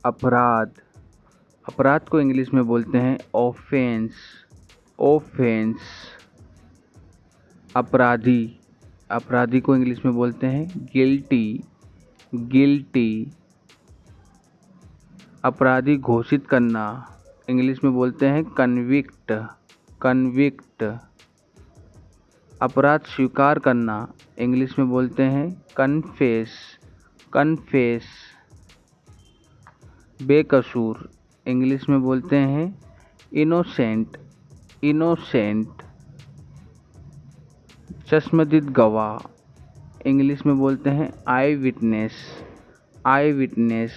अपराध, अपराध को इंग्लिश में बोलते हैं ऑफेंस, ऑफेंस। अपराधी, अपराधी को इंग्लिश में बोलते हैं गिल्टी, गिल्टी। अपराधी घोषित करना, इंग्लिश में बोलते हैं कन्विक्ट, कन्विक्ट। अपराध स्वीकार करना, इंग्लिश में बोलते हैं कन्फेस, कन्फेस। बेकसूर, इंग्लिश में बोलते हैं इनोसेंट, इनोसेंट। चश्मदीद गवाह, इंग्लिश में बोलते हैं आई विटनेस, आई विटनेस।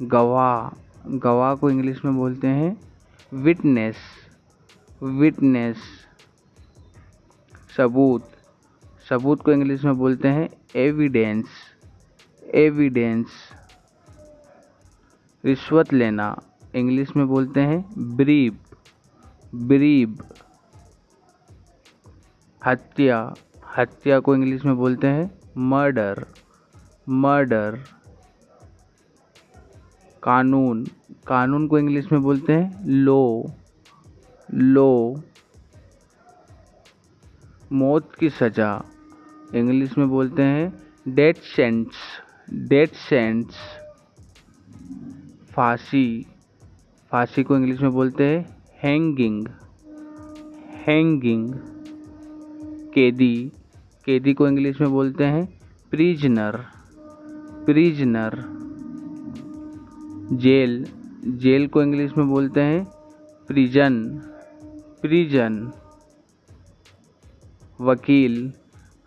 गवाह, गवाह को इंग्लिश में बोलते हैं विटनेस, विटनेस। सबूत, सबूत को इंग्लिश में बोलते हैं एविडेंस, एविडेंस। रिश्वत लेना, इंग्लिश में बोलते हैं ब्रीफ, ब्रीफ। हत्या, हत्या को इंग्लिश में बोलते हैं मर्डर, मर्डर। कानून, कानून को इंग्लिश में बोलते हैं लॉ, लॉ। मौत की सज़ा, इंग्लिश में बोलते हैं डेथ सेंटेंस, डेथ सेंटेंस। फांसी, फांसी को इंग्लिश में बोलते हैं हैंगिंग, हैंगिंग। कैदी, कैदी को इंग्लिश में बोलते हैं प्रिजनर, प्रिजनर। जेल, जेल को इंग्लिश में बोलते हैं प्रिजन, प्रिजन। वकील,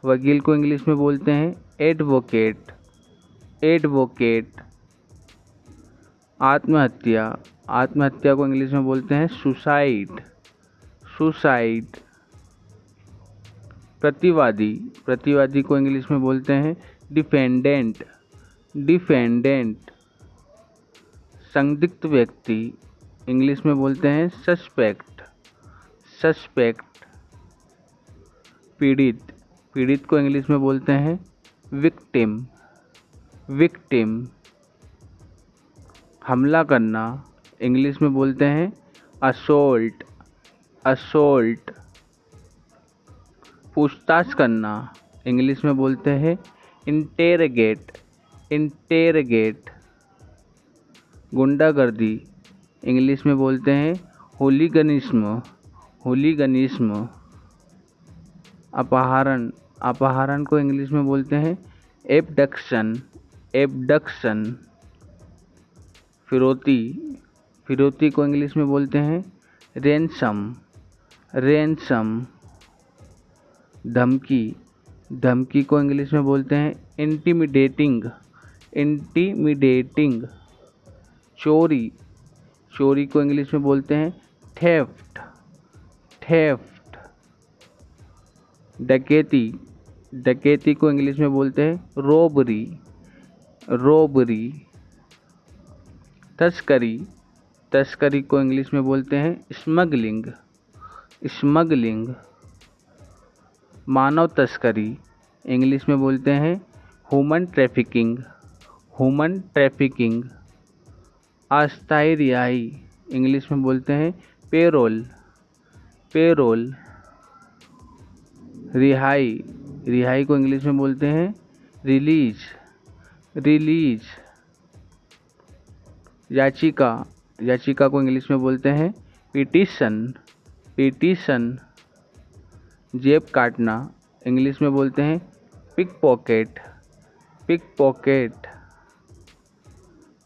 वकील को इंग्लिश में बोलते हैं एडवोकेट, एडवोकेट। आत्महत्या, आत्महत्या को इंग्लिश में बोलते हैं सुसाइड, सुसाइड। प्रतिवादी, प्रतिवादी को इंग्लिश में बोलते हैं डिफेंडेंट, डिफेंडेंट। संदिग्ध व्यक्ति, इंग्लिश में बोलते हैं सस्पेक्ट, सस्पेक्ट। पीड़ित, पीड़ित को इंग्लिश में बोलते हैं विक्टिम, विक्टिम। हमला करना, इंग्लिश में बोलते हैं असोल्ट, असोल्ट। पूछताछ करना, इंग्लिश में बोलते हैं इंटेरोगेट, इंटेरोगेट। गुंडागर्दी, इंग्लिश में बोलते हैं होलीगनिज्म, होलीगनिज्म। अपहरण, अपहरण को इंग्लिश में बोलते हैं एब्डक्शन, एब्डक्शन। फिरौती, फिरौती को इंग्लिश में बोलते हैं रेंसम, रेंसम। धमकी, धमकी को इंग्लिश में बोलते हैं इंटिमिडेटिंग, इंटिमिडेटिंग। चोरी, चोरी को इंग्लिश में बोलते हैं थेफ्ट, थेफ्ट। डकैती, डकैती को इंग्लिश में बोलते हैं रोबरी, रोबरी। तस्करी, तस्करी को इंग्लिश में बोलते हैं स्मगलिंग, स्मगलिंग। मानव तस्करी, इंग्लिश में बोलते हैं ह्यूमन ट्रैफिकिंग, ह्यूमन ट्रैफिकिंग। अस्थायी रिहाई, इंग्लिश में बोलते हैं पेरोल, पेरोल। रिहाई, रिहाई को इंग्लिश में बोलते हैं रिलीज, रिलीज। याचिका, याचिका को इंग्लिश में बोलते हैं पिटीशन, पिटीशन। जेब काटना, इंग्लिश में बोलते हैं पिक पॉकेट, पिक पॉकेट।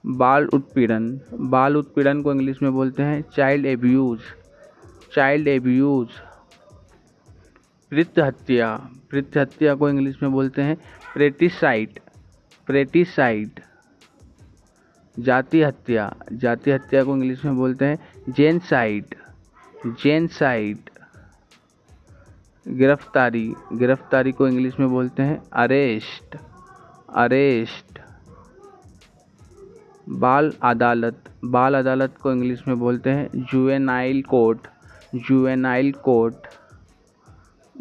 बाल उत्पीड़न, बाल उत्पीड़न को इंग्लिश में बोलते हैं चाइल्ड एब्यूज, चाइल्ड एब्यूज। वृत्त हत्या, वृत्त हत्या को इंग्लिश में बोलते हैं प्रेटिसाइड, प्रेटिसाइड। जाति हत्या, जाति हत्या को इंग्लिश में बोलते हैं जेनसाइड, जेनसाइड। गिरफ्तारी, गिरफ्तारी को इंग्लिश में बोलते हैं अरेस्ट, अरेस्ट। बाल अदालत, बाल अदालत को इंग्लिश में बोलते हैं जुवेनाइल कोर्ट, जुवेनाइल कोर्ट।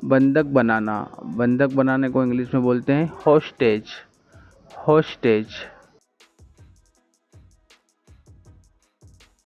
बंधक बनाना, बंधक बनाने को इंग्लिश में बोलते हैं हॉस्टेज, हॉस्टेज।